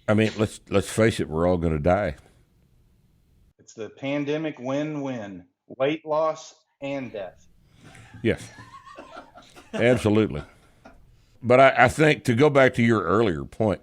I mean, let's face it, we're all going to die. It's the pandemic win-win, weight loss and death. Yes, absolutely. But I think to go back to your earlier point,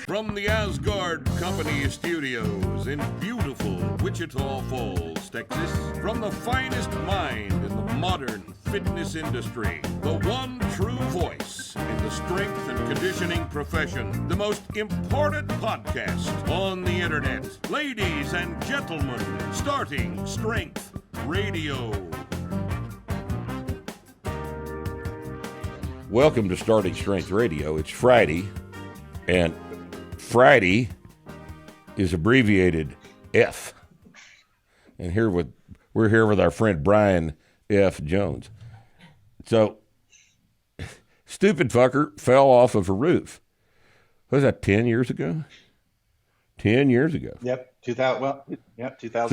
from the Asgard Company Studios in beautiful Wichita Falls, Texas, from the finest mind in the modern fitness industry, the one true voice in the strength and conditioning profession, the most important podcast on the internet. Ladies and gentlemen, starting Strength Radio. Welcome to Starting Strength Radio. It's Friday, and Friday is abbreviated F. And we're here with our friend Brian F. Jones. So, stupid fucker fell off of a roof. What was that, 10 years ago? 10 years ago. Yep, 2011.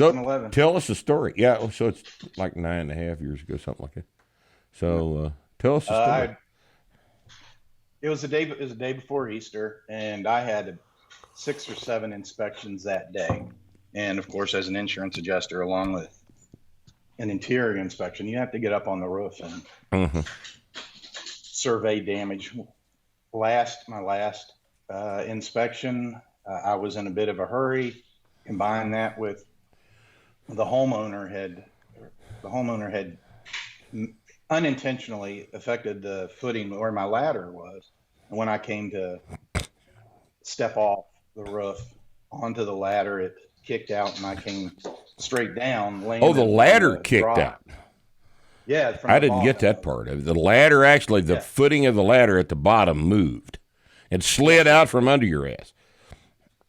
So, tell us the story. Yeah, so it's like 9.5 years ago, something like that. So, tell us the story. It was the day before Easter, and I had 6 or 7 inspections that day. And of course, as an insurance adjuster, along with an interior inspection, you have to get up on the roof and survey damage. My last inspection, I was in a bit of a hurry. Combine that with the homeowner had unintentionally affected the footing where my ladder was. And when I came to step off the roof onto the ladder, it kicked out and I came straight down. Oh, the ladder kicked out. Yeah. I didn't get that part. The ladder, actually, the footing of the ladder at the bottom moved and slid out from under your ass.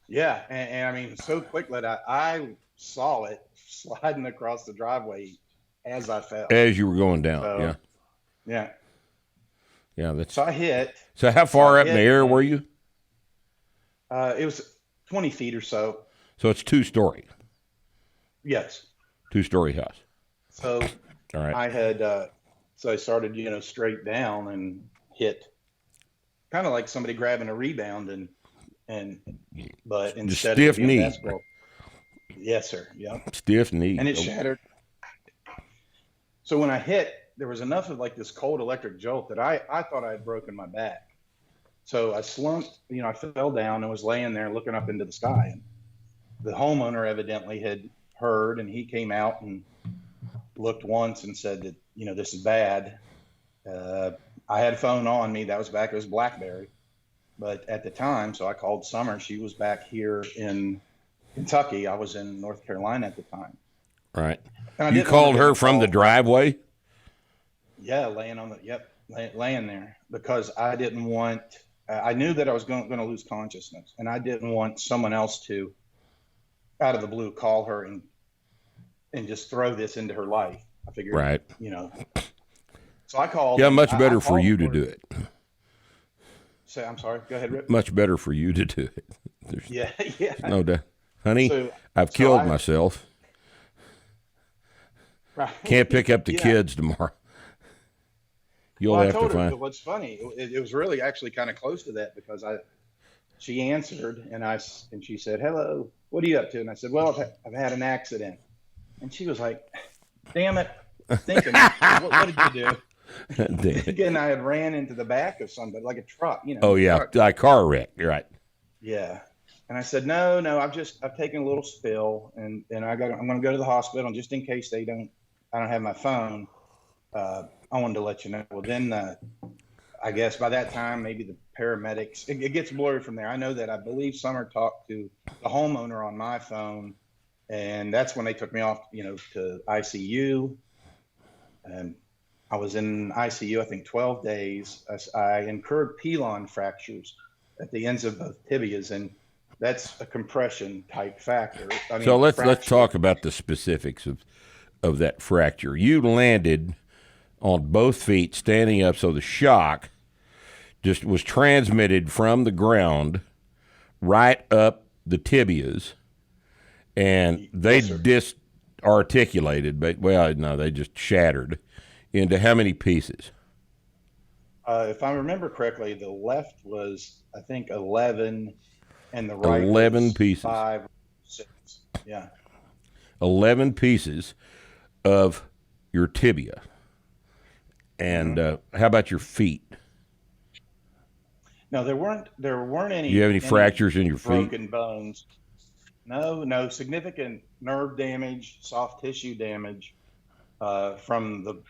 Yeah. And I mean, so quick that I saw it sliding across the driveway as I fell. As you were going down, So, yeah. That's. So I hit. So how far up in the air were you? It was 20 feet or so. So it's 2-story. Yes. 2-story house. So all right. I started, straight down and hit, kind of like somebody grabbing a rebound but instead stiff of knee. basketball. Yes, sir. Yeah. Stiff knee. And it shattered. So when I hit, there was enough of like this cold electric jolt that I thought I had broken my back. So I slumped, I fell down and was laying there looking up into the sky. And the homeowner evidently had heard, and he came out and looked once and said that, this is bad. I had a phone on me. That was back. It was BlackBerry. But at the time, so I called Summer. She was back here in Kentucky. I was in North Carolina at the time. Right. You called her from the driveway? Yeah, laying there because I didn't want. I knew that I was going to lose consciousness, and I didn't want someone else to, out of the blue, call her and just throw this into her life. I figured, right. So I called. Yeah, much better for you to do it. Say, I'm sorry. Go ahead, Rip. Much better for you to do it. Yeah. No doubt, honey. I've killed myself. Right. Can't pick up the kids tomorrow. You'll have to find. What's funny, it was really actually kind of close to that because she answered and she said, "Hello, what are you up to?" And I said, "Well, I've had an accident." And she was like, "Damn it!" Thinking, what did you do? Again, I had ran into the back of somebody like a truck, Oh yeah, a car wreck. You're right. Yeah. And I said, no, I've taken a little spill and I'm going to go to the hospital just in case I don't have my phone. I wanted to let you know. Well, then I guess by that time, maybe the paramedics, it gets blurry from there. I know that I believe Summer talked to the homeowner on my phone, and that's when they took me off, to ICU. And I was in ICU, I think 12 days. I incurred pilon fractures at the ends of both tibias, and that's a compression type factor. So let's talk about the specifics of that fracture. You landed on both feet, standing up, so the shock just was transmitted from the ground right up the tibias, and they disarticulated, but they just shattered into how many pieces? If I remember correctly, the left was, I think, 11, and the right 11 was pieces. 5, 6. Yeah. 11 pieces of your tibia. And how about your feet? No, there weren't Do you have any fractures in your feet? broken bones. No significant nerve damage, soft tissue damage from the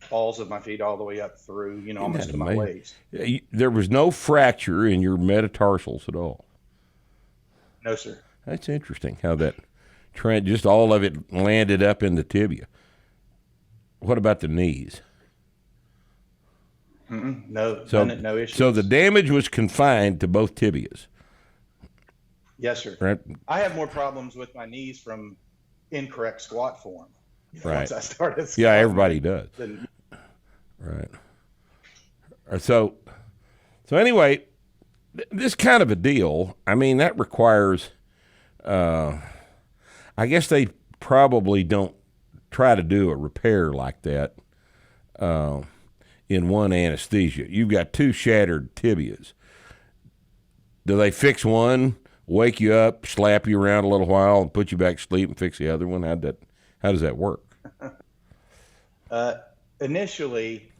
balls of my feet all the way up through, Isn't almost that to my amazing? waist. There was no fracture in your metatarsals at all. No, sir. That's interesting how that just all of it landed up in the tibia. What about the knees? No, So, no issues. so the damage was confined to both tibias, Yes, sir. right? I have more problems with my knees from incorrect squat form. Right. Once I started Yeah, squatting, everybody does. Right. So anyway, this kind of a deal, I mean, that requires, I guess they probably don't try to do a repair like that in one anesthesia. You've got 2 shattered tibias. Do they fix one, wake you up, slap you around a little while, and put you back to sleep and fix the other one? How does that work? Initially,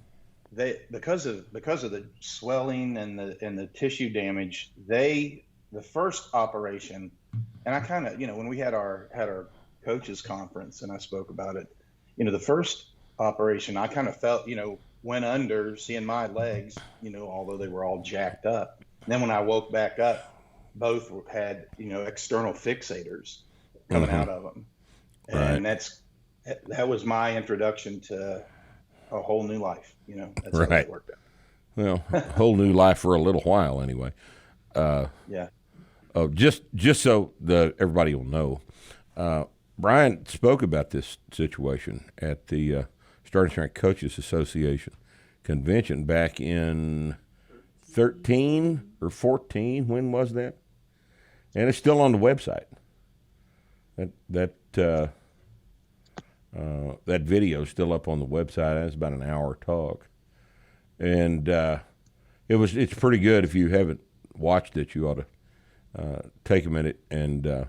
because of the swelling and the tissue damage, the first operation, and I kind of, when we had our coaches conference and I spoke about it, the first operation, I kind of felt, went under, seeing my legs, although they were all jacked up. And then when I woke back up, both had, external fixators coming out of them. And Right. that was my introduction to a whole new life. That's how Right. it worked out. Well, a whole new life for a little while anyway. Yeah. Oh, just so everybody will know, Brian spoke about this situation at the Starting Strength Coaches Association convention back in 13 or 14. When was that? And it's still on the website. That video is still up on the website. It's about an hour talk, and it's pretty good. If you haven't watched it, you ought to take a minute and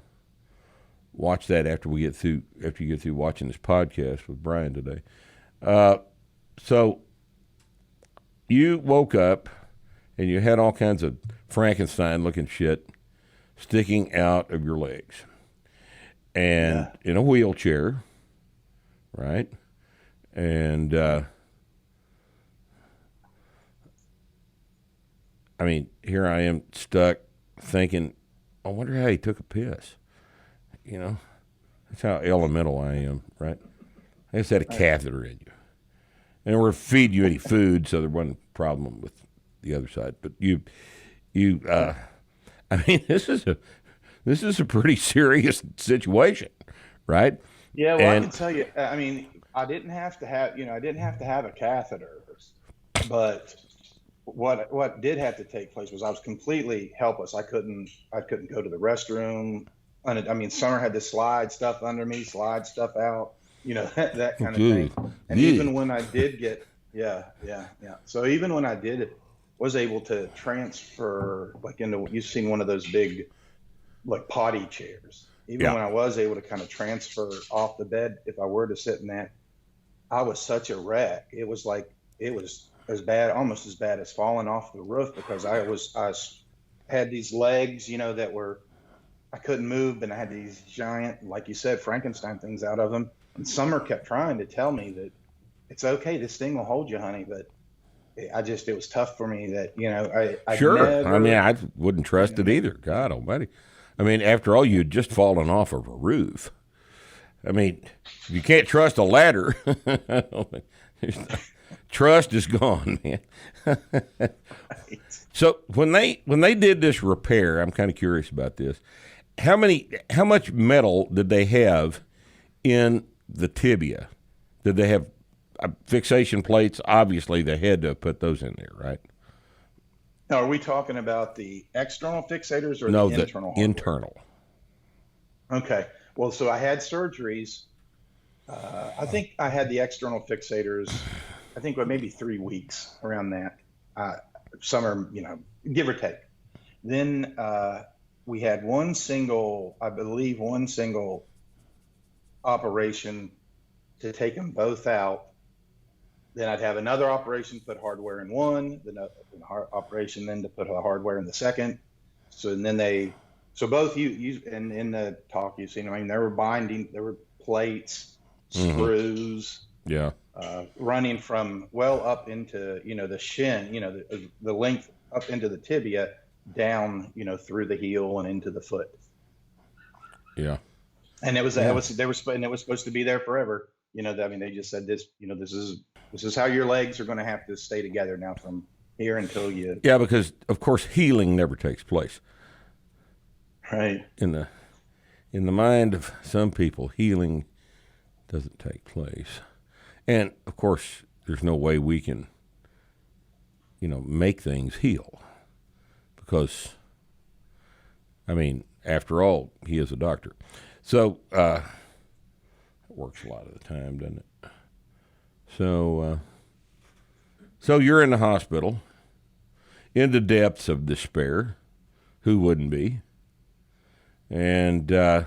watch that after you get through watching this podcast with Brian today. So you woke up and you had all kinds of Frankenstein-looking shit sticking out of your legs, and in a wheelchair, right? And I mean, here I am stuck thinking, I wonder how he took a piss. That's how elemental I am, right? I just had a catheter in you. And they were feeding you any food, so there wasn't a problem with the other side. But I mean, this is a pretty serious situation, right? Yeah. Well, I can tell you, I mean, I didn't have to have a catheter, but what did have to take place was I was completely helpless. I couldn't go to the restroom. I mean, Summer had to slide stuff under me, slide stuff out, that kind of thing. And even when I did get, yeah. So even when I was able to transfer, like you've seen one of those big, like potty chairs. Even when I was able to kind of transfer off the bed, if I were to sit in that, I was such a wreck. It was as bad, almost as bad as falling off the roof, because I had these legs, I couldn't move, and I had these giant, like you said, Frankenstein things out of them. And Summer kept trying to tell me that it's okay, this thing will hold you, honey. But it was tough for me that, I Sure. never, I mean, I wouldn't trust it either. God almighty. I mean, after all, you'd just fallen off of a roof. I mean, if you can't trust a ladder, trust is gone, man. So when they did this repair, I'm kind of curious about this. How much metal did they have in the tibia? Did they have fixation plates? Obviously, they had to put those in there, right? Now, are we talking about the external fixators or No, the internal? The internal. Okay. Well, so I had surgeries. I think I had the external fixators, I think maybe 3 weeks around that. some are, give or take. Then we had one single operation to take them both out. Then I'd have another operation, put hardware in one, then a operation then to put the hardware in the second. So and then both you and in the talk you've seen, I mean, there were plates, screws, running from well up into, the shin, the length up into the tibia, down, through the heel and into the foot. Yeah. And it was supposed to be there forever. They just said this, this is how your legs are going to have to stay together now from here until you. Yeah, because of course healing never takes place. Right. In the mind of some people, healing doesn't take place. And of course, there's no way we can, make things heal. Because, after all, he is a doctor. So, it works a lot of the time, doesn't it? So you're in the hospital, in the depths of despair. Who wouldn't be? And, it's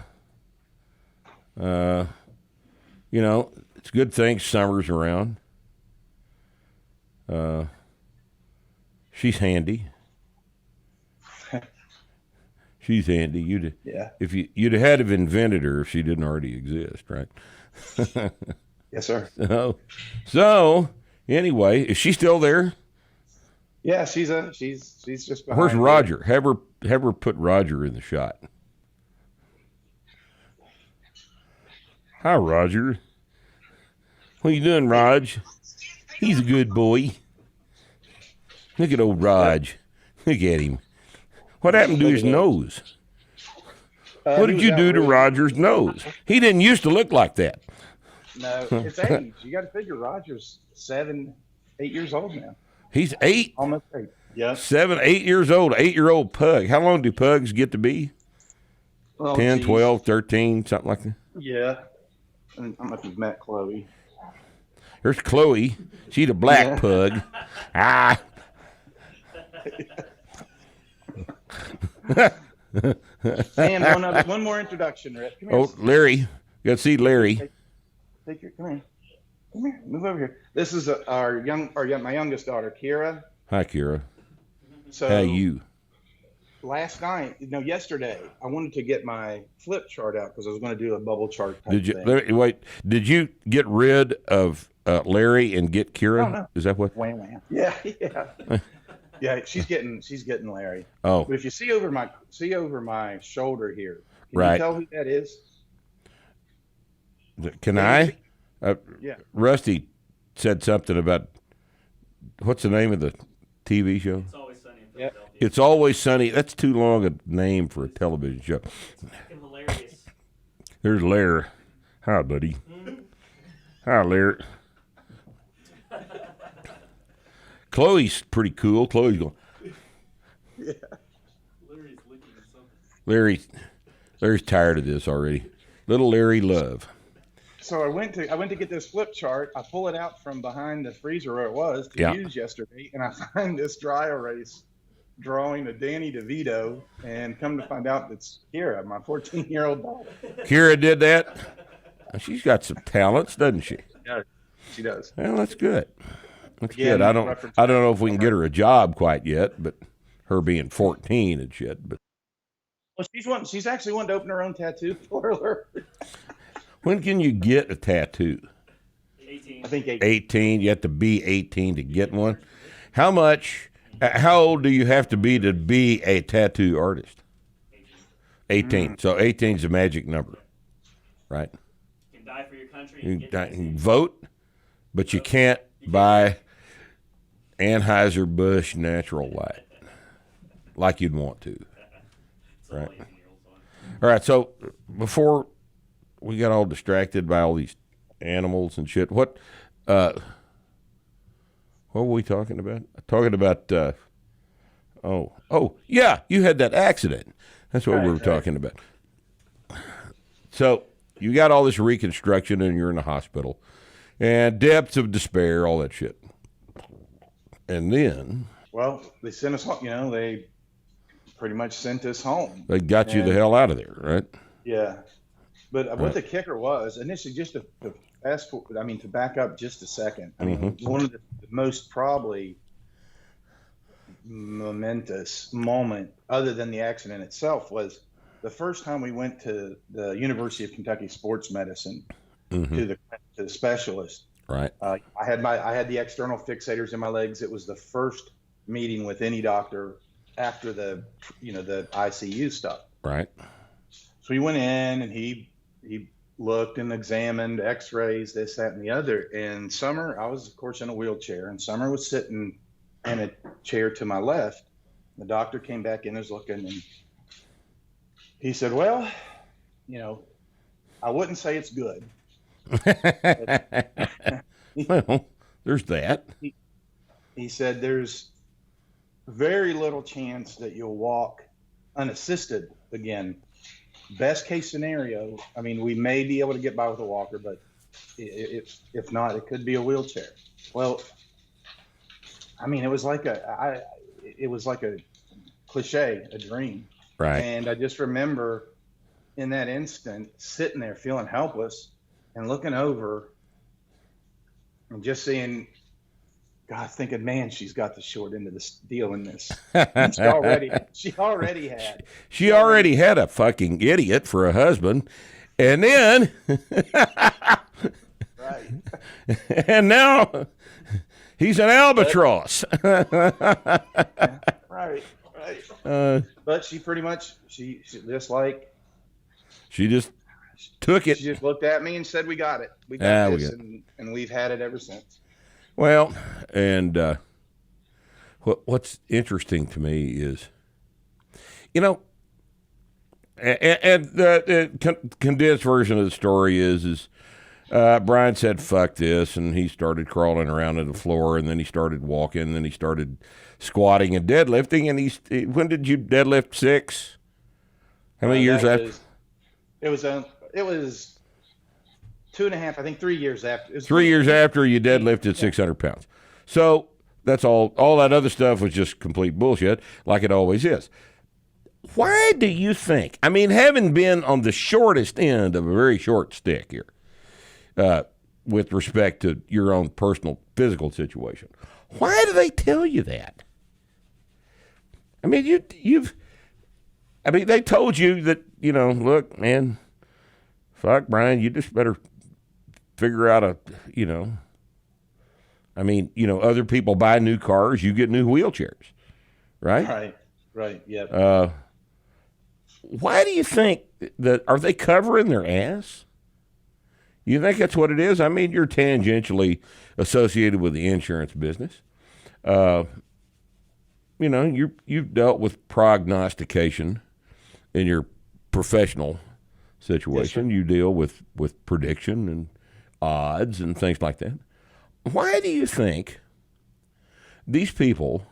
a good thing summer's around. She's handy. She's handy. You'd have had to have invented her if she didn't already exist, right? Yes, sir. So anyway, is she still there? Yeah, she's just behind. Where's Roger? Have her put Roger in the shot. Hi, Roger. What you doing, Raj? He's a good boy. Look at old Raj. Look at him. What happened to his nose? What did you do to Roger's nose? He didn't used to look like that. No, it's age. You got to figure Roger's 7, 8 years old now. He's 8? Almost 8. Yeah. 7, 8 years old. 8-year-old pug. How long do pugs get to be? Well, 10, 12, 13, something like that? Yeah. I don't know if you've met Chloe. There's Chloe. She's a black pug. And one more introduction, Rip. Come here. Larry. You got to see Larry. Come here. Move over here. This is my youngest daughter, Kira. Hi, Kira. So how you? Last night, yesterday, I wanted to get my flip chart out because I was going to do a bubble chart. Did you get rid of Larry and get Kira? Oh, no. Is that what? Wham. Yeah. Yeah, she's getting Larry. Oh. But if you see over my shoulder here, can right. you tell who that is? Can I? Yeah. Rusty said something about what's the name of the TV show? It's Always Sunny in Philadelphia. It's Always Sunny. That's too long a name for a television show. Fucking hilarious. There's Larry. Hi, buddy. Hi, Larry. Chloe's pretty cool. Chloe's going. Yeah. Larry's licking something. Larry's tired of this already. Little Larry Love. So I went to get this flip chart. I pull it out from behind the freezer where it was to use yesterday, and I find this dry erase drawing of Danny DeVito, and come to find out it's Kira, my 14-year-old daughter. Kira did that? She's got some talents, doesn't she? Yeah, she does. Well, that's good. That's Again, good. I don't know if we can get her a job quite yet, but her being 14 and shit. But well, she's actually wanted to open her own tattoo parlor. When can you get a tattoo? 18. I think 18. You have to be 18 to get one. How old do you have to be a tattoo artist? 18. So 18 is a magic number, right? You can die for your country. You can vote, but you can't buy Anheuser-Busch Natural Light like you'd want to, right? All right, so before we got all distracted by all these animals and shit, what were we talking about? Talking about, yeah, you had that accident. That's what we were talking about. So you got all this reconstruction and you're in the hospital and depths of despair, all that shit. And then Well, they sent us home. They pretty much sent us home. They got you the And hell out of there, right? yeah, but what Right. the kicker was initially, just to fast forward, I mean, to back up just a second. I mean, Mm-hmm. one of the most probably momentous moment, other than the accident itself, was the first time we went to the University of Kentucky Sports Medicine Mm-hmm. to the specialist. Right. I had the external fixators in my legs. It was the first meeting with any doctor after the ICU stuff. Right. So we went in and he looked and examined X-rays, this, that, and the other. And Summer, I was of course in a wheelchair, and Summer was sitting in a chair to my left. The doctor came back in, was looking, and he said, "Well, I wouldn't say it's good." Well, there's that. He said, "There's very little chance that you'll walk unassisted again. Best case scenario, I mean, we may be able to get by with a walker, but if not, it could be a wheelchair." Well, I mean, it was like a cliche, a dream. Right. And I just remember in that instant sitting there feeling helpless and looking over and just seeing God, thinking, man, she's got the short end of this deal in this. she already had. She already had a fucking idiot for a husband, and then, Right. and now he's an albatross. Right. But she pretty much, she just like, She just took it. she just looked at me and said, "We got it. We got this," and we've had it ever since. Well, and what's interesting to me is, and the condensed version of the story is Brian said, "Fuck this," and he started crawling around on the floor, and then he started walking, and then he started squatting and deadlifting, and when did you deadlift 6? How many years after? It was 2.5, I think 3 years after. 3 years after you deadlifted 600 pounds. So that's all that other stuff was just complete bullshit, like it always is. Why do you think, I mean, having been on the shortest end of a very short stick here, with respect to your own personal physical situation, why do they tell you that? I mean, they told you that, look, man, fuck, Brian, you just better figure out other people buy new cars, you get new wheelchairs, right? Right, yeah. Why do you think that, are they covering their ass? You think that's what it is? I mean, you're tangentially associated with the insurance business. You've dealt with prognostication in your professional situation. Yes, you deal with prediction and odds and things like that. Why do you think these people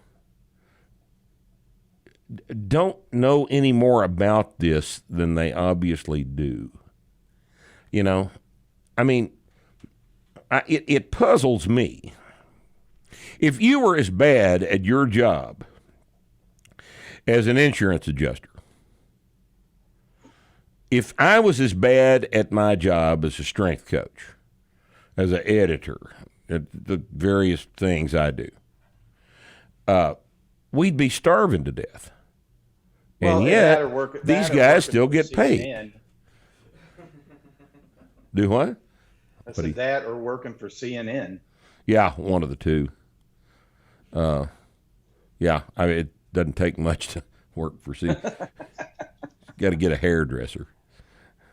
don't know any more about this than they obviously do? I mean, it puzzles me. If you were as bad at your job as an insurance adjuster, if I was as bad at my job as a strength coach, as an editor, at the various things I do, we'd be starving to death. Well, and yet, these guys still get paid. Do what? I said that or working for CNN. Yeah, one of the two. It doesn't take much to work for CNN. Got to get a hairdresser.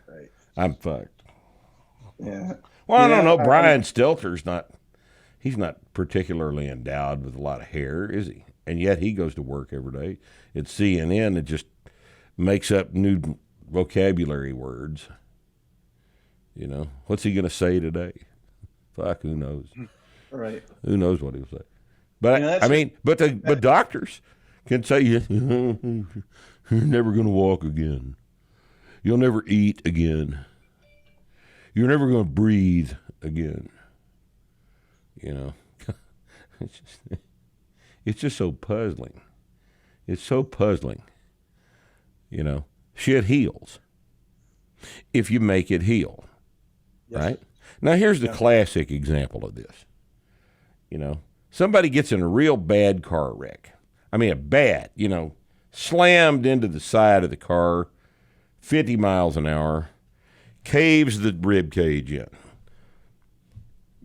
Right. I'm fucked. Yeah. Well, I don't know. Brian Stelter's he's not particularly endowed with a lot of hair, is he? And yet he goes to work every day at CNN and just makes up new vocabulary words. What's he going to say today? Fuck, who knows? Right. Who knows what he'll say? But but doctors can say you're never going to walk again. You'll never eat again. You're never going to breathe again. It's just so puzzling. It's so puzzling. You know, shit heals if you make it heal, Yes. right? Now, here's the classic example of this. You know, somebody gets in a real bad car wreck. I mean, a bad, you know, slammed into the side of the car, 50 miles an hour, caves the rib cage in,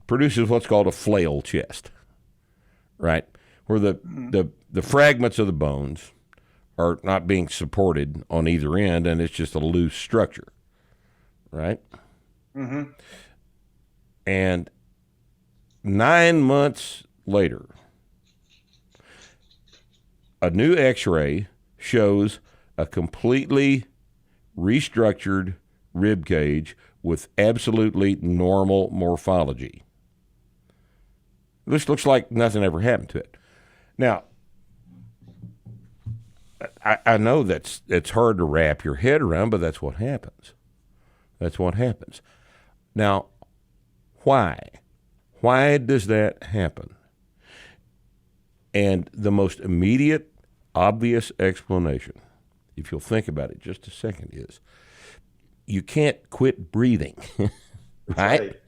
produces what's called a flail chest, right? Where the fragments of the bones are not being supported on either end, and it's just a loose structure, right? Mm-hmm. And 9 months later, a new x-ray shows a completely restructured rib cage with absolutely normal morphology. This looks like nothing ever happened to it. Now, I know it's hard to wrap your head around, but that's what happens. That's what happens. Now, why? Why does that happen? And the most immediate, obvious explanation, if you'll think about it just a second, is you can't quit breathing, right?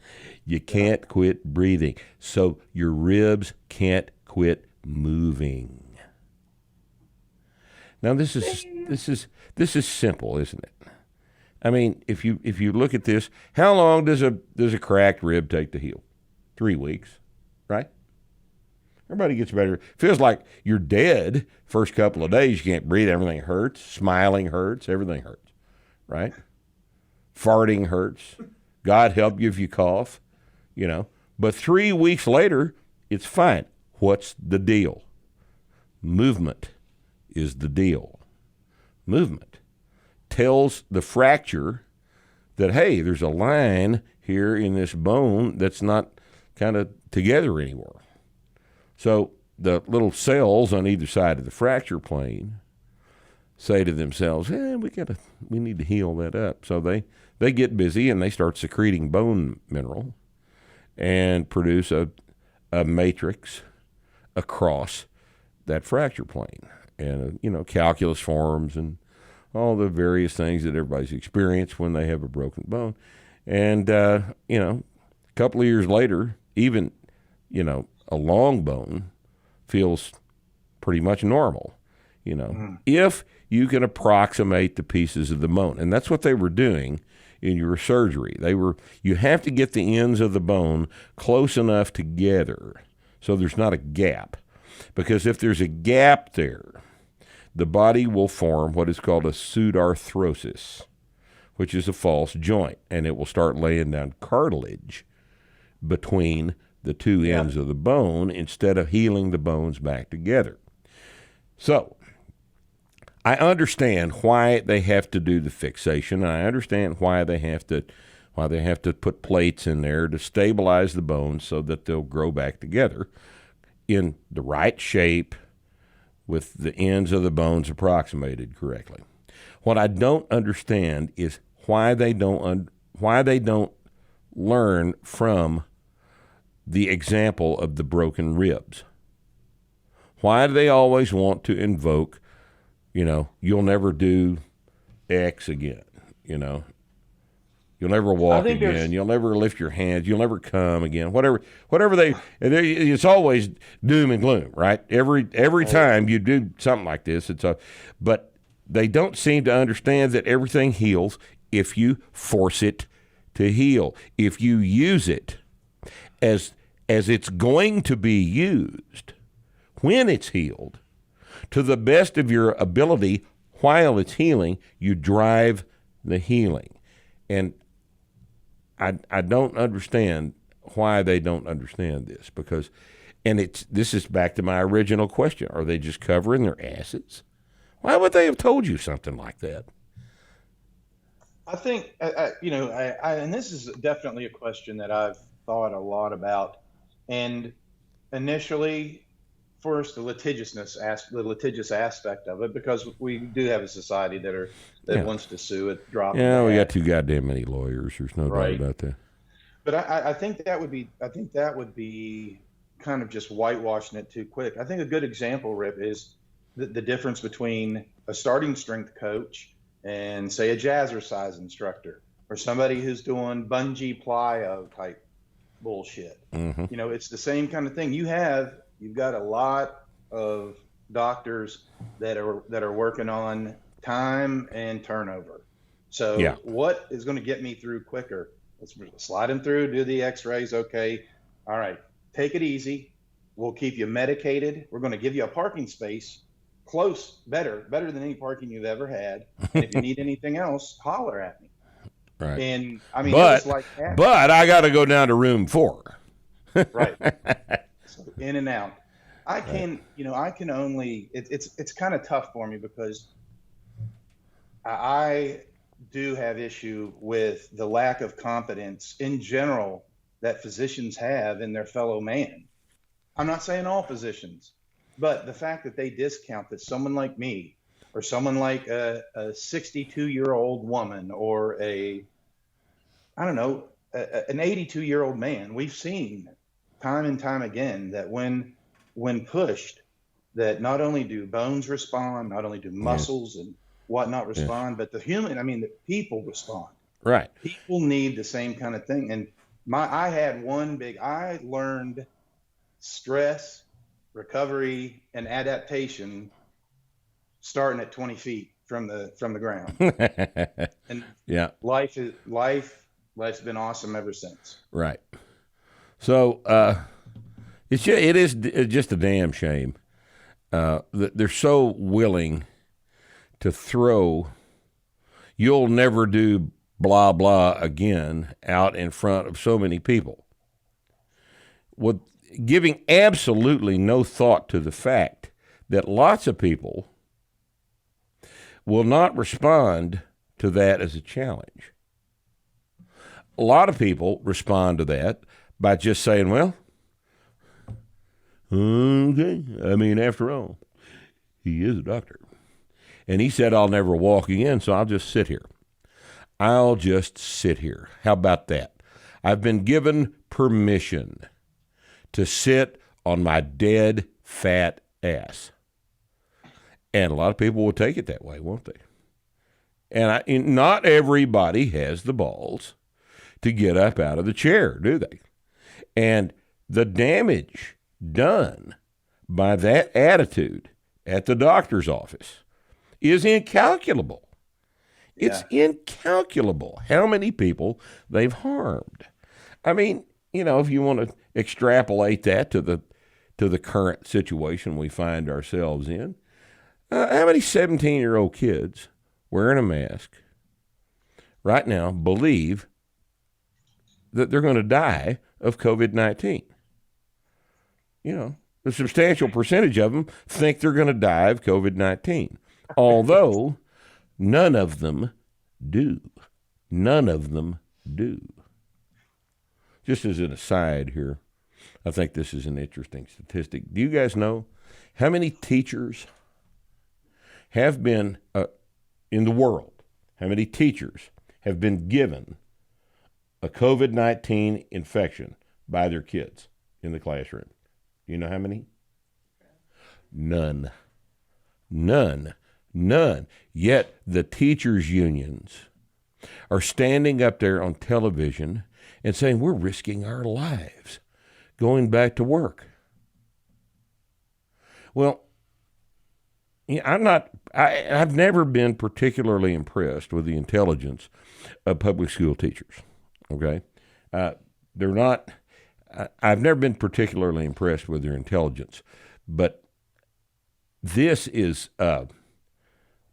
You can't quit breathing. So your ribs can't quit moving. Now this is simple, isn't it? I mean, if you look at this, how long does a cracked rib take to heal? 3 weeks, right? Everybody gets better. Feels like you're dead first couple of days. You can't breathe. Everything hurts. Smiling hurts. Everything hurts, right? Farting hurts. God help you if you cough, you know. But 3 weeks later, it's fine. What's the deal? Movement is the deal. Movement tells the fracture that, hey, there's a line here in this bone that's not kind of together anymore. So the little cells on either side of the fracture plane say to themselves, we need to heal that up. So they get busy and they start secreting bone mineral and produce a matrix across that fracture plane. And, calculus forms and all the various things that everybody's experienced when they have a broken bone. And, a couple of years later, even, a long bone feels pretty much normal, if you can approximate the pieces of the bone. And that's what they were doing in your surgery. You have to get the ends of the bone close enough together so there's not a gap. Because if there's a gap there, the body will form what is called a pseudarthrosis, which is a false joint, and it will start laying down cartilage between the two ends of the bone instead of healing the bones back together. So I understand why they have to do the fixation, and I understand why they have to put plates in there to stabilize the bones so that they'll grow back together in the right shape with the ends of the bones approximated correctly. What I don't understand is why they don't learn from the example of the broken ribs. Why do they always want to invoke, you'll never do X again, You'll never walk again. You'll never lift your hands. You'll never come again. Whatever it's always doom and gloom, right? Every time you do something like this, but they don't seem to understand that everything heals if you force it to heal. If you use it as it's going to be used when it's healed, to the best of your ability while it's healing, you drive the healing. And I don't understand why they don't understand this, because this is back to my original question. Are they just covering their asses? Why would they have told you something like that? I think, and this is definitely a question that I've thought a lot about. And initially, first, the litigious aspect of it, because we do have a society that wants to sue at drop. Yeah, we got too goddamn many lawyers. There's no doubt about that. But I think that would be kind of just whitewashing it too quick. I think a good example, Rip, is the difference between a starting strength coach and, say, a jazzercise instructor, or somebody who's doing bungee plyo type bullshit. Mm-hmm. You know, it's the same kind of thing. You've got a lot of doctors that are working on time and turnover. So Yeah. what is going to get me through quicker? Let's slide them through, do the x-rays. Okay. All right. Take it easy. We'll keep you medicated. We're going to give you a parking space close, better than any parking you've ever had. And if you need anything else, holler at me. Right. And I mean, it was like that. But I got to go down to room 4. Right. So in and out. I can only, it's kind of tough for me because I do have issue with the lack of confidence in general that physicians have in their fellow man. I'm not saying all physicians, but the fact that they discount that someone like me, or someone like a 62-year-old woman, or an 82-year-old man, we've seen time and time again that when pushed, that not only do bones respond, not only do muscles and whatnot respond, but the people respond. Right. People need the same kind of thing. And I learned stress, recovery, and adaptation starting at 20 feet from the ground. And life's been awesome ever since. Right. So it is just a damn shame that they're so willing to throw "you'll never do blah blah again" out in front of so many people, with giving absolutely no thought to the fact that lots of people will not respond to that as a challenge. A lot of people respond to that by just saying, well, okay, I mean, after all, he is a doctor. And he said I'll never walk again, so I'll just sit here. I'll just sit here. How about that? I've been given permission to sit on my dead, fat ass. And a lot of people will take it that way, won't they? And not everybody has the balls to get up out of the chair, do they? And the damage done by that attitude at the doctor's office is incalculable. It's incalculable how many people they've harmed. I mean, if you want to extrapolate that to the current situation we find ourselves in, how many 17-year-old kids wearing a mask right now believe that they're going to die of COVID-19? The substantial percentage of them think they're going to die of COVID-19, although none of them do. None of them do. Just as an aside here, I think this is an interesting statistic. Do you guys know how many teachers have been, in the world, how many teachers have been given a COVID-19 infection by their kids in the classroom? You know how many? None. Yet the teachers' unions are standing up there on television and saying we're risking our lives going back to work. Well, I've never been particularly impressed with the intelligence of public school teachers. Okay? I've never been particularly impressed with their intelligence, but this is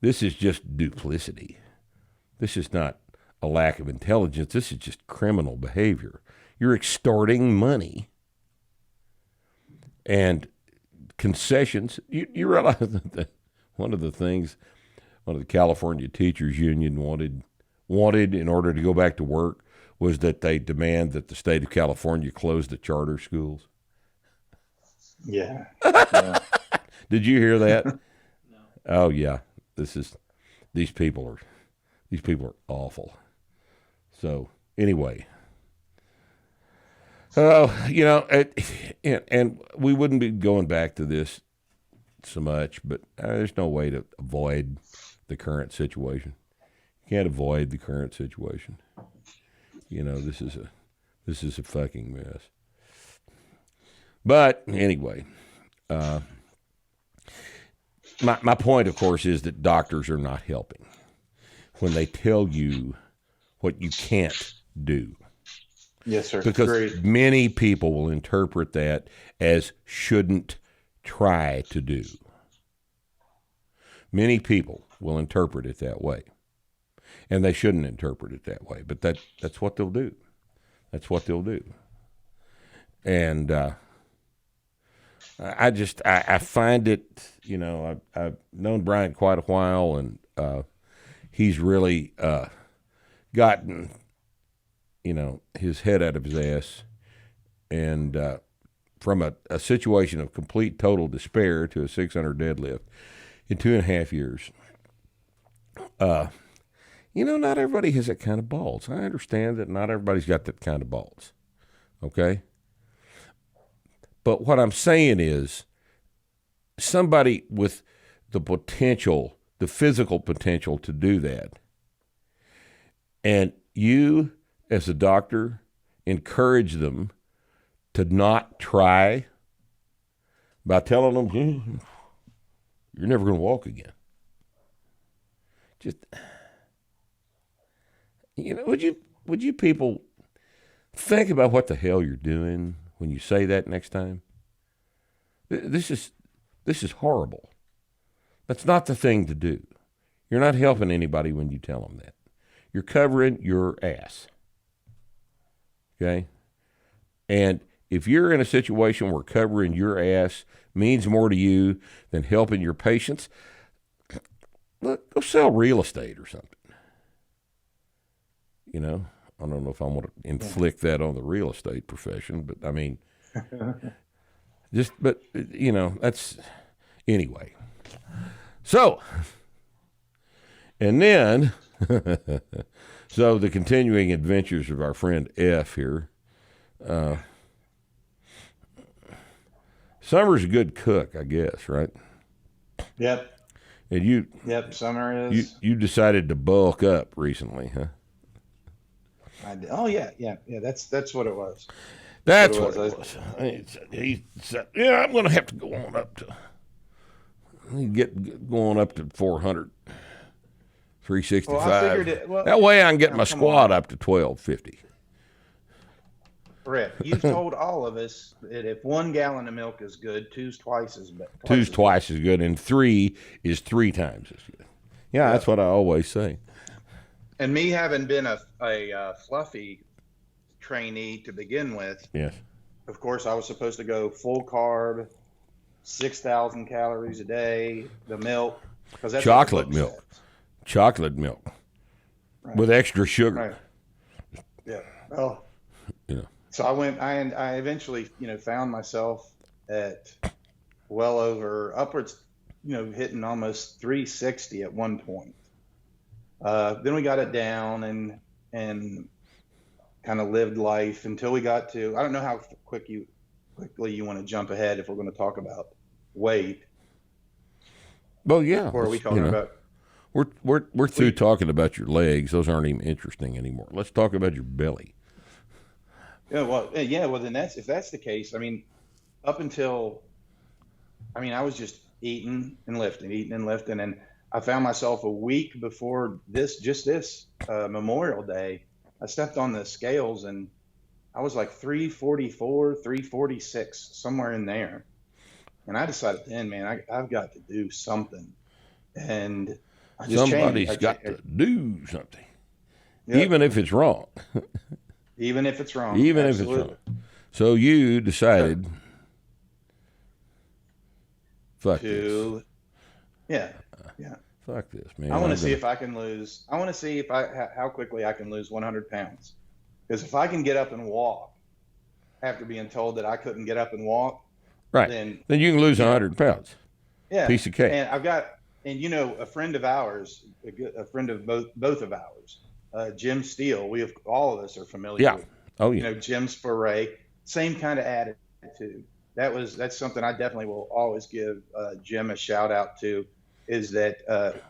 just duplicity. This is not a lack of intelligence. This is just criminal behavior. You're extorting money and concessions. You realize that one of the California Teachers Union wanted in order to go back to work was that they demand that the state of California close the charter schools. Yeah. Did you hear that? No. Oh yeah. These people are awful. So anyway, And we wouldn't be going back to this so much, but there's no way to avoid the current situation. You can't avoid the current situation. This is a fucking mess. But anyway, my point, of course, is that doctors are not helping when they tell you what you can't do. Yes, sir. Because Great. many people will interpret that as shouldn't try to do. Many people will interpret it that way. And they shouldn't interpret it that way. But that's what they'll do. That's what they'll do. And I find it, I've known Brian quite a while, and he's really gotten, his head out of his ass. And from a situation of complete, total despair to a 600 deadlift in 2.5 years. Not everybody has that kind of balls. I understand that not everybody's got that kind of balls. Okay? But what I'm saying is somebody with the potential, the physical potential to do that, and you as a doctor encourage them to not try by telling them, you're never going to walk again. Just, would you people think about what the hell you're doing when you say that next time? This is horrible. That's not the thing to do. You're not helping anybody when you tell them that. You're covering your ass. Okay? And if you're in a situation where covering your ass means more to you than helping your patients, look, go sell real estate or something. I don't know if I want to inflict that on the real estate profession, but I mean, that's, anyway. So, and then, so the continuing adventures of our friend F here. Summer's a good cook, I guess, right? Yep. And Summer is. You decided to bulk up recently, huh? I did. Oh yeah. That's what it was. That's what it was. He said, "Yeah, I'm going to have to go on up to going up to 400, 365. Well, I figured it. Well, that way I can get my squat up to 1250." Rip, you've told all of us that if 1 gallon of milk is good, two's twice as good. Two's twice as good, and 3 is 3 times as good. Yeah, that's what I always say. And me having been a fluffy trainee to begin with, yes, of course I was supposed to go full carb, 6,000 calories a day, the milk, because that's chocolate milk right. with extra sugar. Right. Yeah. Well, so I eventually, found myself at well over upwards, hitting almost 360 at one point. Then we got it down and kind of lived life until we got to, I don't know how quickly you want to jump ahead if we're going to talk about weight. Well, yeah. Or are we talking about? We're through talking about your legs. Those aren't even interesting anymore. Let's talk about your belly. Yeah. Well, then if that's the case, I mean, up until, I was just eating and lifting, and I found myself a week before this Memorial Day, I stepped on the scales and I was like 344, 346, somewhere in there. And I decided then, man, I've got to do something. And I just Somebody's got to do something. Yep. Even if it's wrong. Even if it's wrong. Even Absolutely. if it's wrong. So you decided, fuck this. Yeah. Fuck this, man. I want to see if I can lose. I want to see how quickly I can lose 100 pounds. Because if I can get up and walk after being told that I couldn't get up and walk, right, then you can lose 100 pounds. Yeah. Piece of cake. And I've got, a friend of ours, a friend of both of ours, Jim Steele. All of us are familiar. Yeah. With, oh yeah. Jim's foray. same kind of attitude. That's something I definitely will always give Jim a shout out to, is that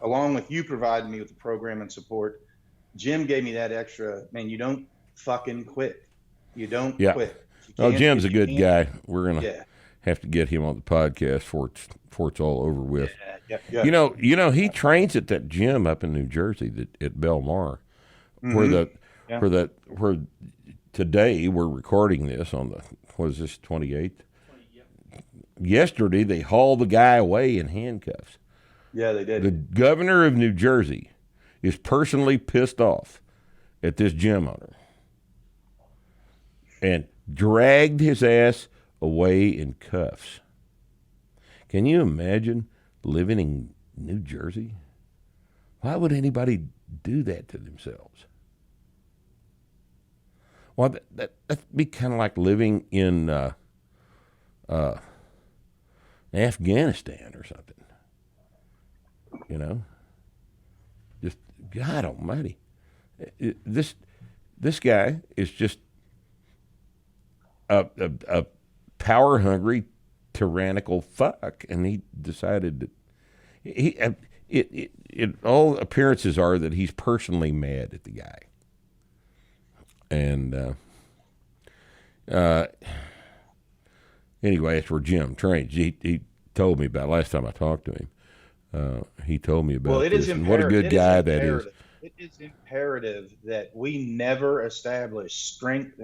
along with you providing me with the program and support, Jim gave me that extra, man, you don't fucking quit. You don't quit. Oh, Jim's a good guy. We're going to yeah. have to get him on the podcast before it's all over with. Yeah. You know, he trains at that gym up in New Jersey at Belmar, where today we're recording this on the, what is this, 28th? Yesterday they hauled the guy away in handcuffs. Yeah, they did. The governor of New Jersey is personally pissed off at this gym owner and dragged his ass away in cuffs. Can you imagine living in New Jersey? Why would anybody do that to themselves? Well, that'd be kind of like living in Afghanistan or something. You know? Just, God almighty. This guy is just a power-hungry, tyrannical fuck, and he decided that all appearances are that he's personally mad at the guy. And anyway, that's where Jim trains. He told me about last time I talked to him. He told me about it is this, and what a good guy that is. It is imperative that we never establish strength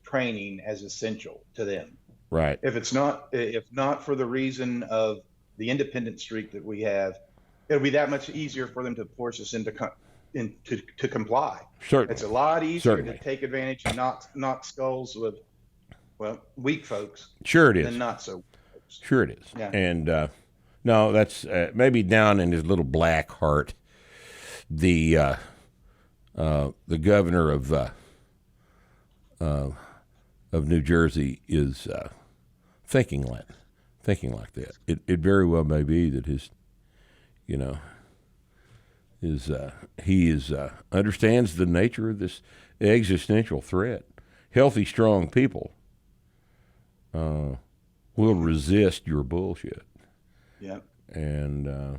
training as essential to them. Right. If not for the reason of the independent streak that we have, it'll be that much easier for them to force us to comply. Certainly. It's a lot easier Certainly. to take advantage and knock skulls with, well, weak folks. Sure it is. Than not so weak folks. Sure it is. Yeah. And no, that's maybe down in his little black heart. The governor of New Jersey is thinking like that. It very well may be that he understands the nature of this existential threat. Healthy, strong people will resist your bullshit. Yeah. And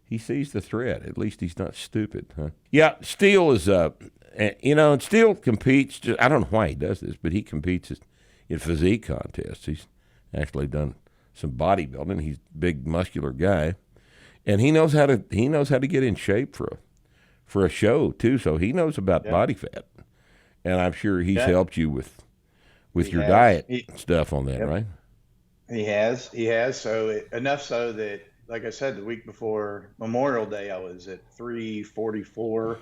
he sees the threat. At least he's not stupid, huh? Yeah, Steele is and Steele competes. I don't know why he does this, but he competes in physique contests. He's actually done some bodybuilding. He's a big, muscular guy, and he knows how to get in shape for a show too. So he knows about body fat, and I'm sure he's helped you with your diet stuff on that, right? He has. So enough so that, like I said, the week before Memorial Day, I was at 344,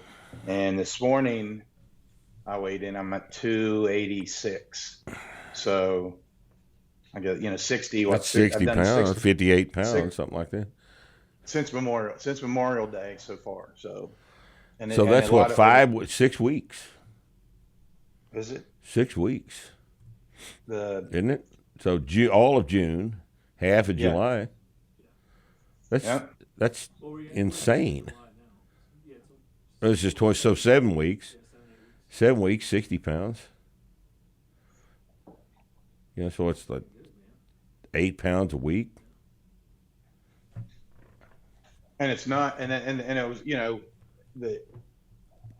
and this morning I weighed in. I'm at 286. So I got 60. That's 60 pounds, 58 pounds, something like that. Since Memorial Day so far. So that's what 6 weeks. Is it 6 weeks? Isn't it? So all of June, half of July. That's insane. It's just 20, so 7 weeks. 7 weeks, 60 pounds. So it's like 8 pounds a week. And it's not, and it was,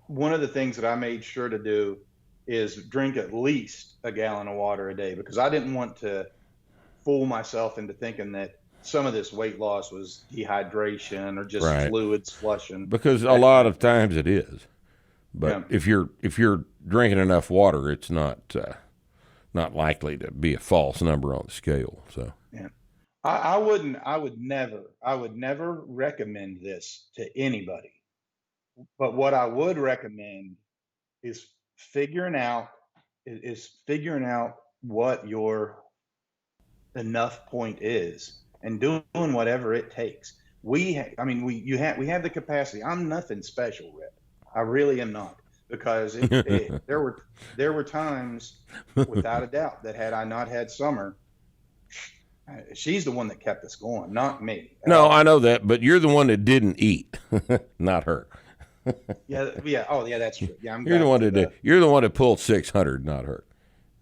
one of the things that I made sure to do is drink at least a gallon of water a day, because I didn't want to fool myself into thinking that some of this weight loss was dehydration or just fluids flushing. Because a lot of times it is. But if you're drinking enough water, it's not likely to be a false number on the scale. So I would never recommend this to anybody. But what I would recommend is figuring out what your enough point is and doing whatever it takes. We have the capacity. I'm nothing special, Rip. I really am not, because there were times, without a doubt, that had I not had Summer, she's the one that kept us going, not me. No, I know that, but you're the one that didn't eat, not her. Yeah. Oh, yeah, that's true. Yeah, You're the one that pulled 600, not her.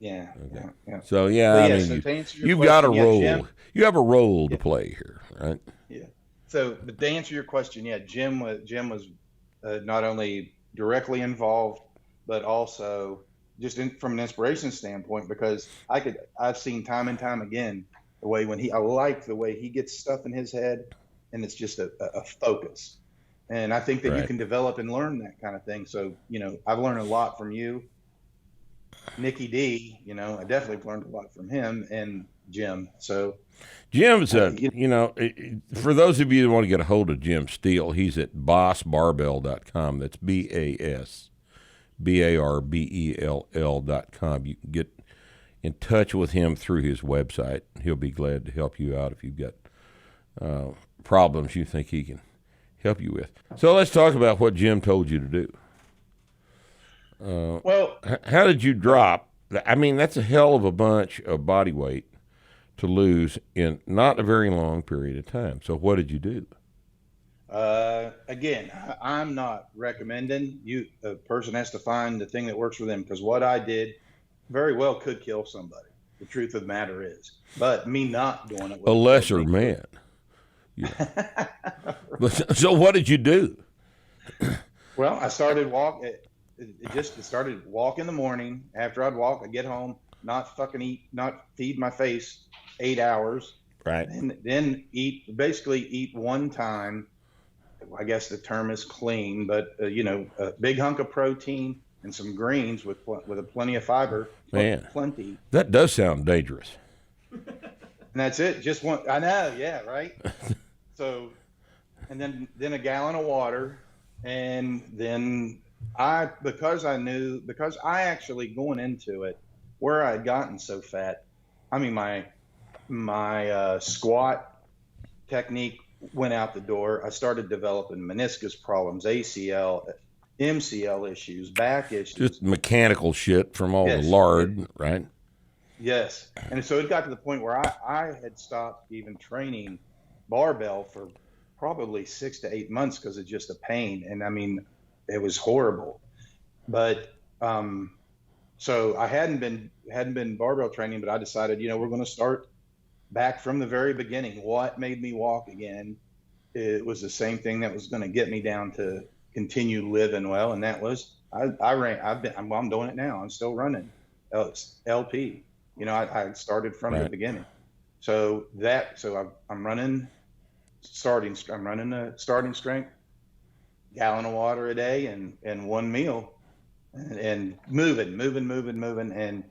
Yeah. Okay. Yeah. So yeah, But I yeah, mean, so to answer your you've got a question, yeah, role. Jim. You have a role to Yeah. play here, right? Yeah. So, but to answer your question, yeah, Jim was not only directly involved, but also just from an inspiration standpoint, because I've seen time and time again the way I like the way he gets stuff in his head, and it's just a focus. And I think that you Right. can develop and learn that kind of thing. So, I've learned a lot from you, Nikki D. I definitely learned a lot from him and Jim. So, Jim's you for those of you that want to get a hold of Jim Steele, he's at bossbarbell.com. That's BASBARBELL.com. You can get in touch with him through his website. He'll be glad to help you out if you've got problems you think he can help you with. So let's talk about what Jim told you to do. well, How did you drop? I mean, that's a hell of a bunch of body weight to lose in not a very long period of time. So what did you do? Again, I'm not recommending a person has to find the thing that works for them, because what I did very well could kill somebody. The truth of the matter is, but me not doing it A would lesser have man. Yeah. So what did you do? Well, I started walk. It started walk in the morning. After I'd walk, I'd get home, not fucking eat, not feed my face 8 hours, Right. and then basically eat one time. I guess the term is clean, but a big hunk of protein and some greens with a plenty of fiber. Man. Plenty. That does sound dangerous. And that's it. Just one. I know. Yeah. Right. So, and then a gallon of water, and then because I actually going into it, where I had gotten so fat, I mean my squat technique went out the door. I started developing meniscus problems, ACL, MCL issues, back issues. Just mechanical shit from all Yes. the lard, right? Yes. And so it got to the point where I had stopped even training barbell for probably 6 to 8 months because of just the pain. And I mean, it was horrible. But so I hadn't been barbell training, but I decided, we're going to start back from the very beginning. What made me walk again? It was the same thing that was going to get me down to continue living well, and that was I ran. I'm doing it now. I'm still running LP. I started from the Right. beginning. So I'm running the starting strength, gallon of water a day, and one meal, and moving. And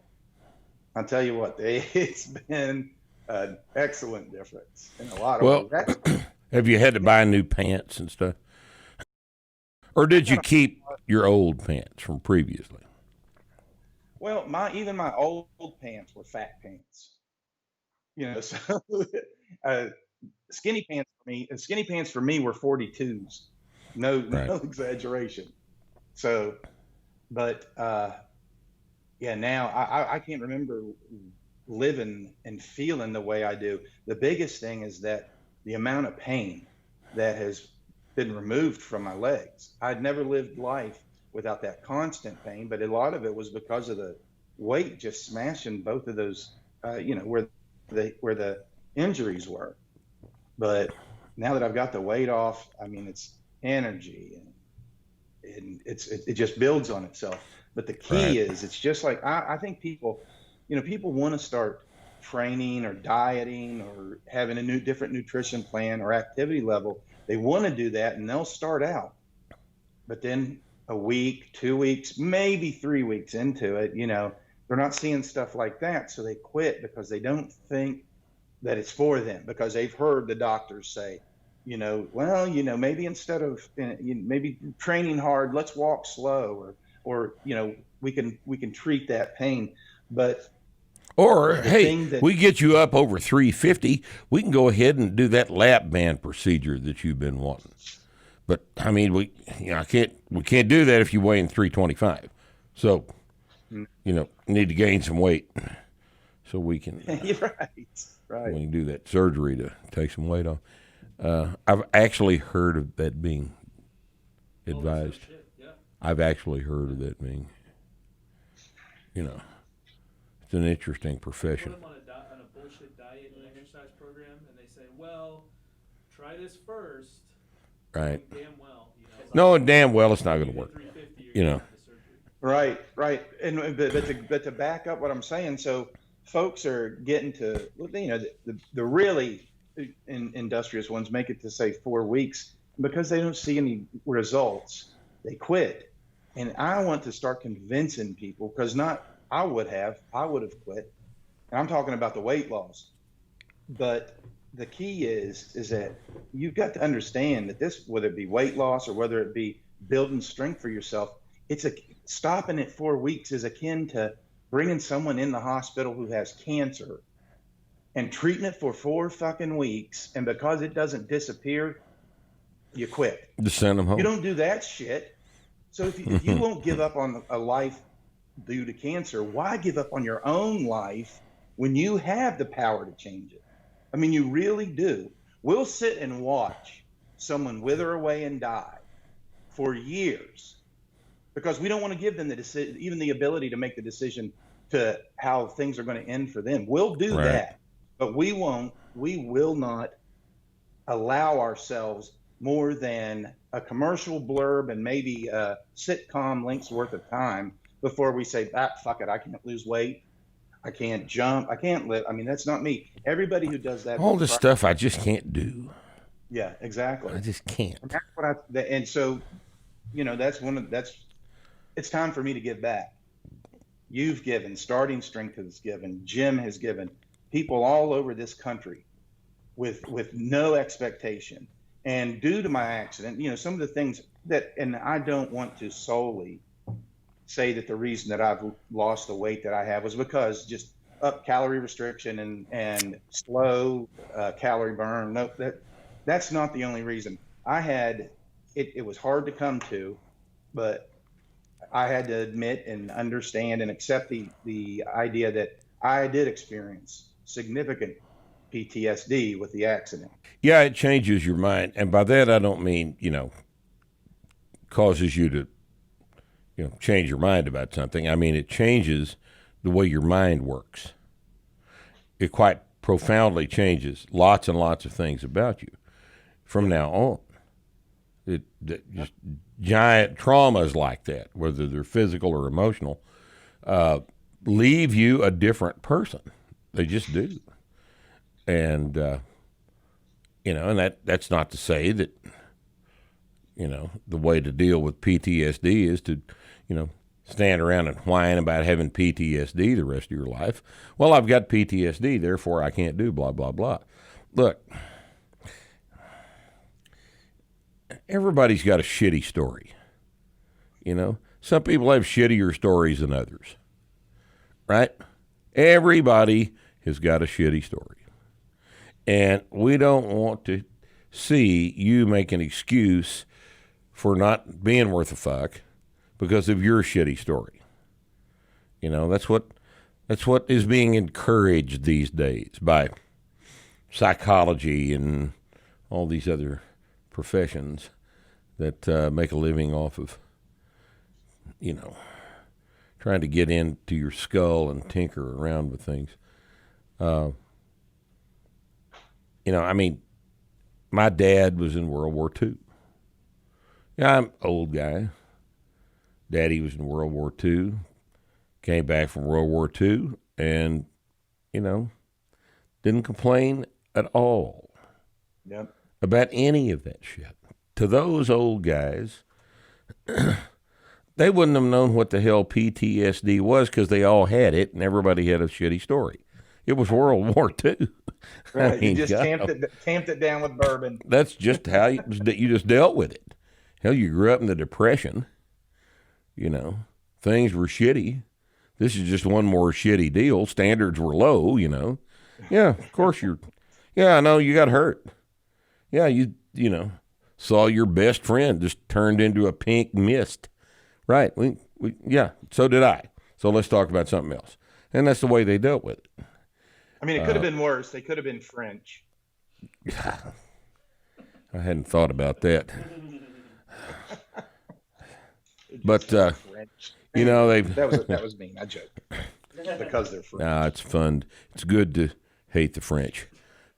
I'll tell you what, it's been an excellent difference in a lot of ways. Have you had to buy new pants and stuff? Or did you keep your old pants from previously? Well, even my old pants were fat pants. So skinny pants for me were 42s. No exaggeration. So, but yeah, now I can't remember living and feeling the way I do. The biggest thing is that the amount of pain that has been removed from my legs. I'd never lived life without that constant pain, but a lot of it was because of the weight just smashing both of those, where the injuries were. But now that I've got the weight off, I mean, it's energy and it just builds on itself. But the key is, it's just like, I think people want to start training or dieting or having a different nutrition plan or activity level. They want to do that, and they'll start out, but then a week, 2 weeks, maybe 3 weeks into it, they're not seeing stuff like that. So they quit because they don't think that it's for them, because they've heard the doctors say, maybe instead of maybe training hard, let's walk slow, or we can treat that pain. But or hey, we get you up over 350. We can go ahead and do that lap band procedure that you've been wanting. But I mean, we can't do that if you weigh in 325. So, need to gain some weight so we can. You're right. We can do that surgery to take some weight off. I've actually heard of that being advised. I've actually heard of that being, It's an interesting profession. Put them on a bullshit diet and exercise program, and they say, well, try this first. Right. Damn well. No, damn well it's not going to work. You know. Right. And but to back up what I'm saying, so folks are getting to, the really industrious ones make it to say 4 weeks because they don't see any results. They quit. And I want to start convincing people, because I would have quit. And I'm talking about the weight loss. But the key is that you've got to understand that this, whether it be weight loss or whether it be building strength for yourself, stopping at 4 weeks is akin to bringing someone in the hospital who has cancer and treating it for 4 fucking weeks. And because it doesn't disappear, you quit. Just send them home. You don't do that shit. So if you won't give up on a life due to cancer, why give up on your own life when you have the power to change it? I mean, you really do. We'll sit and watch someone wither away and die for years because we don't want to give them the decision, even the ability to make the decision to how things are going to end for them. We'll do that, but we will not allow ourselves more than a commercial blurb and maybe a sitcom length's worth of time before we say, fuck it, I can't lose weight. I can't jump. I can't live. I mean, that's not me. Everybody who does that. All this stuff I just can't do. Yeah, exactly. I just can't. And that's what and so, it's time for me to give back. You've given, Starting Strength has given, Jim has given, people all over this country with no expectation. And due to my accident, some of the things and I don't want to solely say that the reason that I've lost the weight that I have was because just up calorie restriction and slow calorie burn. No, that's not the only reason. I had it was hard to come to, but I had to admit and understand and accept the idea that I did experience significant PTSD with the accident. Yeah, it changes your mind. And by that, I don't mean, causes you to, change your mind about something. I mean, it changes the way your mind works. It quite profoundly changes lots and lots of things about you from now on. Just giant traumas like that, whether they're physical or emotional, leave you a different person. They just do. And, and that's not to say that, the way to deal with PTSD is to, stand around and whine about having PTSD the rest of your life. Well, I've got PTSD, therefore I can't do blah, blah, blah. Look, everybody's got a shitty story. Some people have shittier stories than others, right? Everybody has got a shitty story. And we don't want to see you make an excuse for not being worth a fuck because of your shitty story. That's what is being encouraged these days by psychology and all these other professions that make a living off of, trying to get into your skull and tinker around with things. My dad was in World War II. Yeah, I'm an old guy. Daddy was in World War II, came back from World War II, and, didn't complain at all about any of that shit. To those old guys, they wouldn't have known what the hell PTSD was because they all had it, and everybody had a shitty story. It was World War II. Right, you just tamped it down with bourbon. That's just how you just dealt with it. Hell, you grew up in the Depression. Things were shitty. This is just one more shitty deal. Standards were low, Yeah, of course I know you got hurt. Yeah, you saw your best friend just turned into a pink mist. Right. Yeah, so did I. So let's talk about something else. And that's the way they dealt with it. I mean, it could have been worse. They could have been French. I hadn't thought about that. But, that was mean. I joke. because they're French. No, it's fun. It's good to hate the French.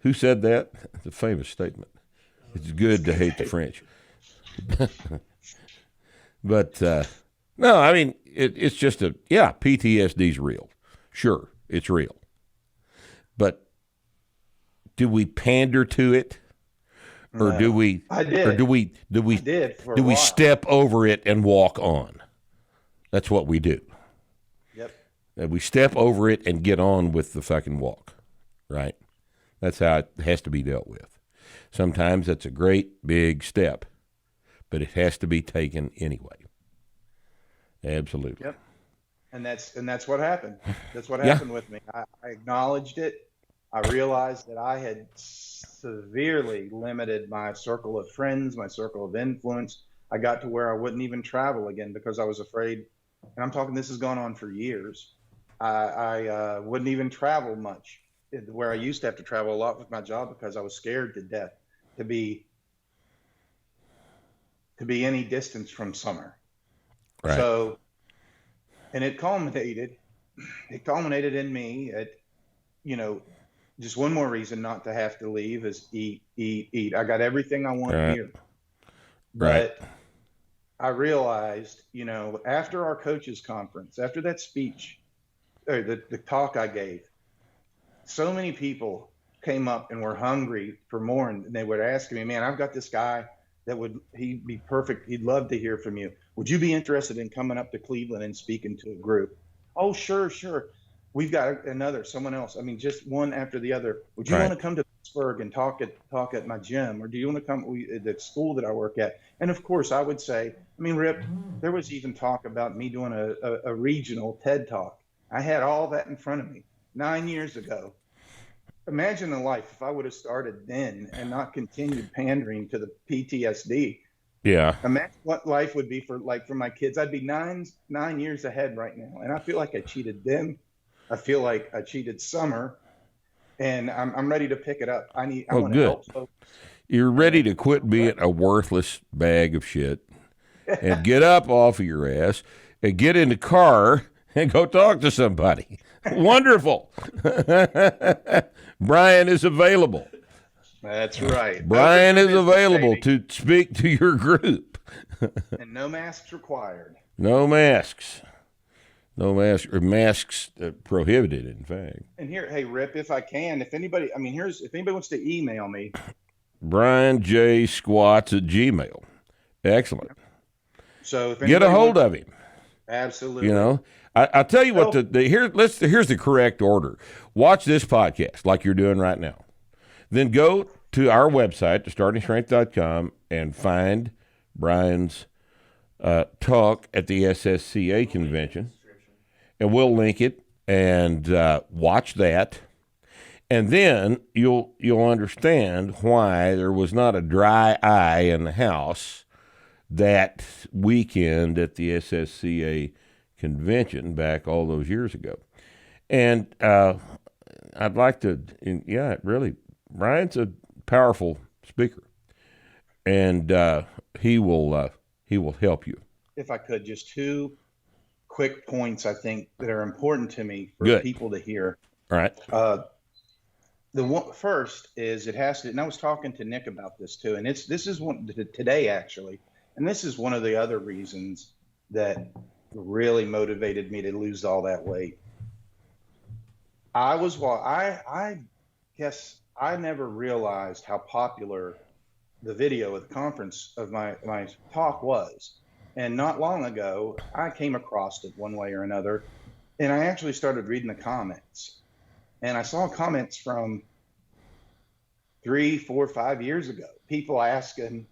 Who said that? It's a famous statement. It's good to hate the French. But, no, I mean, it's just PTSD's real. Sure, it's real. But do we pander to it? Or do we? I did. Or do we For a do we while. step over it and walk on? That's what we do. Yep. And we step over it and get on with the fucking walk, right? That's how it has to be dealt with. Sometimes that's a great big step, but it has to be taken anyway. Absolutely. Yep. And that's what happened. That's what happened with me. I acknowledged it. I realized that I had severely limited my circle of friends, my circle of influence. I got to where I wouldn't even travel again because I was afraid. And I'm talking, this has gone on for years. I wouldn't even travel much, where I used to have to travel a lot with my job because I was scared to death to be any distance from summer. Right. So, and it culminated in me at, just one more reason not to have to leave is eat. I got everything I want here. Right. But I realized, after our coaches conference, after that speech, or the talk I gave, so many people came up and were hungry for more. And they were asking me, man, I've got this guy he'd be perfect. He'd love to hear from you. Would you be interested in coming up to Cleveland and speaking to a group? Oh, sure. We've got someone else. I mean, just one after the other. Would you want to come to Pittsburgh and talk at my gym? Or do you want to come at the school that I work at? And of course, I would say, Rip, there was even talk about me doing a regional TED Talk. I had all that in front of me 9 years ago. Imagine the life if I would have started then and not continued pandering to the PTSD. Yeah. Imagine what life would be for my kids. I'd be nine years ahead right now. And I feel like I cheated them. I feel like I cheated Summer, and I'm ready to pick it up. I want to help folks. You're ready to quit being a worthless bag of shit and get up off of your ass and get in the car and go talk to somebody. Wonderful. Brian is available. That's right. Brian is available to speak to your group. And no masks required. No masks. No masks, or masks prohibited, in fact. And here, hey, Rip, if I can, if anybody wants to email me. BrianJSquats@gmail. Excellent. So if get a hold of him. Absolutely. I tell you what, here's the correct order. Watch this podcast like you're doing right now. Then go to our website, startingstrength.com, and find Brian's talk at the SSCA convention. And we'll link it and watch that. And then you'll understand why there was not a dry eye in the house that weekend at the SSCA convention back all those years ago. And I'd like to, really, Brian's a powerful speaker, and he will help you. If I could, just two quick points I think that are important to me for people to hear. All right. The one first is it has to, and I was talking to Nick about this too, and this is one today actually, and this is one of the other reasons that really motivated me to lose all that weight. I guess I never realized how popular the video of the conference of my talk was. And not long ago, I came across it one way or another, and I actually started reading the comments. And I saw comments from 3, 4, 5 years ago, people asking,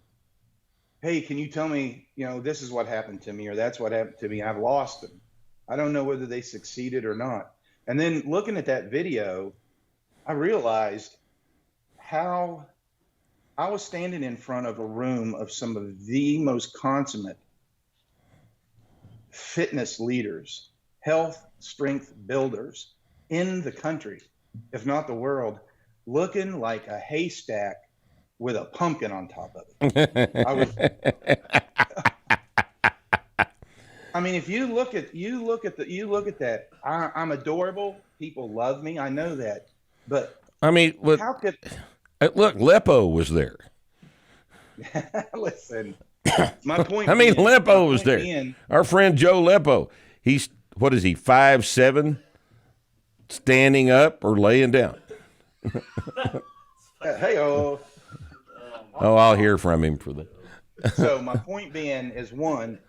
hey, can you tell me, this is what happened to me, or that's what happened to me. I've lost them. I don't know whether they succeeded or not. And then looking at that video, I realized how I was standing in front of a room of some of the most consummate fitness leaders, health strength builders in the country, if not the world, looking like a haystack with a pumpkin on top of it. if you look at that, I'm adorable. People love me. I know that. But I mean, look, how could Leppo was there. listen? My point. I mean, being, Leppo was there. being, Our friend Joe Leppo. He's, what is he, 5'7", standing up or laying down? hey, Oh, I'll hear from him for that. So my point being is, one,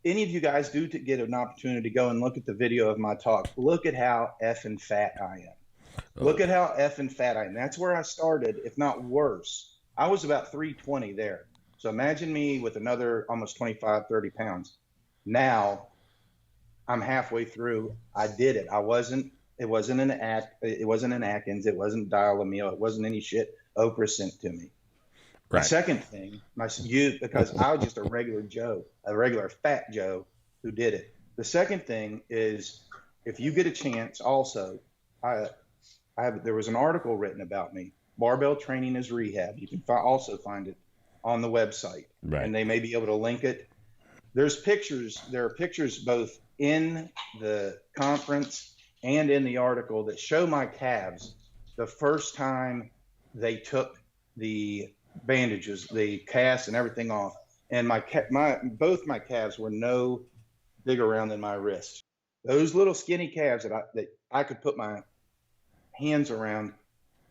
any of you guys do to get an opportunity to go and look at the video of my talk, look at how effing fat I am. Look at how effing fat I am. That's where I started, if not worse. I was about 320 there. So imagine me with another almost 25, 30 pounds. Now I'm halfway through. I did it. It wasn't an Atkins. It wasn't Dial-A-Meal. It wasn't any shit Oprah sent to me. Right. The second thing, because I was just a regular Joe, a regular fat Joe who did it. The second thing is, if you get a chance, also, there was an article written about me. Barbell training is rehab. You can also find it on the website, right. And they may be able to link it. There's pictures. There are pictures both in the conference and in the article that show my calves the first time they took the bandages, the cast and everything off, and both my calves were no bigger around than my wrist. Those little skinny calves that I could put my hands around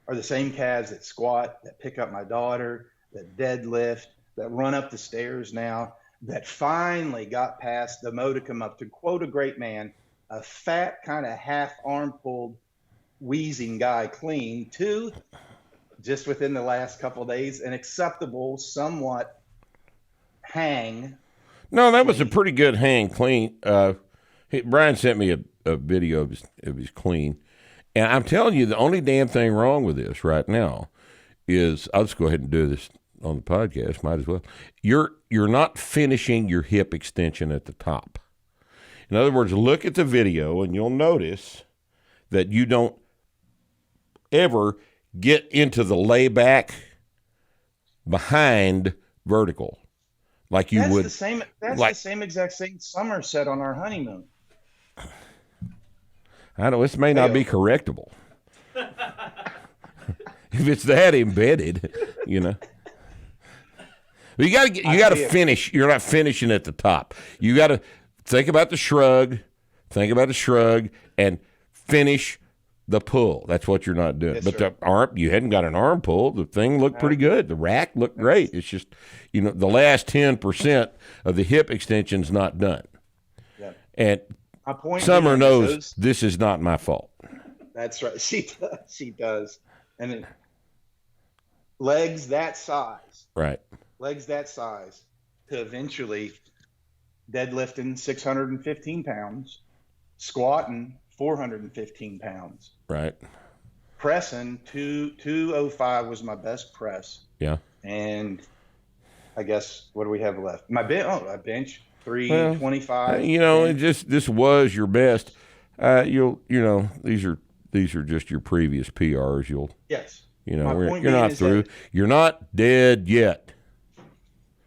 are the same calves that squat, that pick up my daughter, that deadlift, that run up the stairs now, that finally got past the modicum of, to quote a great man, a fat kind of half arm pulled wheezing guy clean to just within the last couple of days, an acceptable, somewhat hang. No, that was a pretty good hang clean. Brian sent me a video of his clean. And I'm telling you, the only damn thing wrong with this right now is, I'll just go ahead and do this on the podcast, might as well. You're not finishing your hip extension at the top. In other words, look at the video and you'll notice that you don't ever get into the layback behind vertical like you would. The same exact thing Summer said on our honeymoon. I know this may not be correctable. If it's that embedded, you know. But you got to finish. You're not finishing at the top. You got to think about the shrug. Think about the shrug and finish the pull. That's what you're not doing. Yes, but sir. the arm, you hadn't got an arm pull. The thing looked pretty good. The rack looked great. It's just, the last 10% of the hip extension's not done. Yeah. And my point Summer being, knows this is not my fault. That's right. She does. And then legs that size. Right. Legs that size to eventually deadlifting 615 pounds, squatting 415 pounds. Right. Pressing 205 was my best press. Yeah. And I guess, what do we have left? My bench 325. This was your best. These are just your previous PRs. Yes. You're not through. You're not dead yet.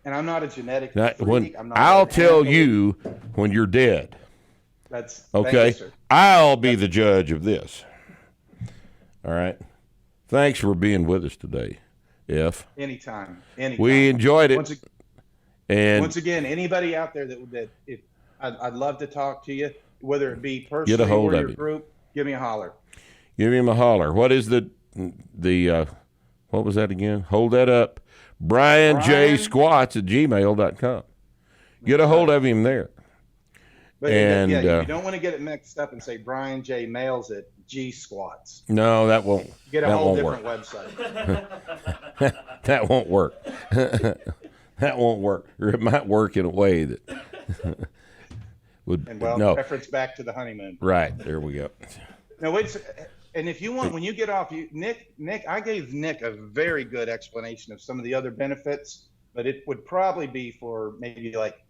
And I'm not a genetic I'll freak. I'm not tell you when you're dead. That's okay. Thank you, sir. I'll be the judge of this. All right. Thanks for being with us today, F. Anytime. We enjoyed it. Once again, anybody out there I'd love to talk to you, whether it be personally Get a hold or of your him. group. Give me a holler. Give him a holler. What is the what was that again? Hold that up. BrianJSquats@gmail.com. Get a hold of him there. But and you don't want to get it mixed up and say Brian J Mails at G Squats. No, that won't. Get a that whole won't different work. website. That won't work. That won't work. Or it might work in a way that would. Reference back to the honeymoon. Right. There we go. No, wait. And if you want, when you get off, Nick, I gave Nick a very good explanation of some of the other benefits, but it would probably be for maybe like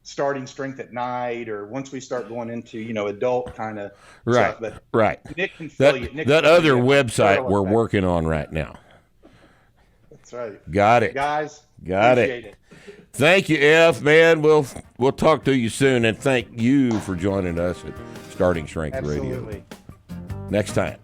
starting strength at night, or once we start going into, adult kind of stuff. But right. Nick can fill you. That other website we're working on right now. That's right. Got it. Guys, Got appreciate it. Thank you, F, man. We'll talk to you soon, and thank you for joining us at Starting Strength Radio. Absolutely. Next time.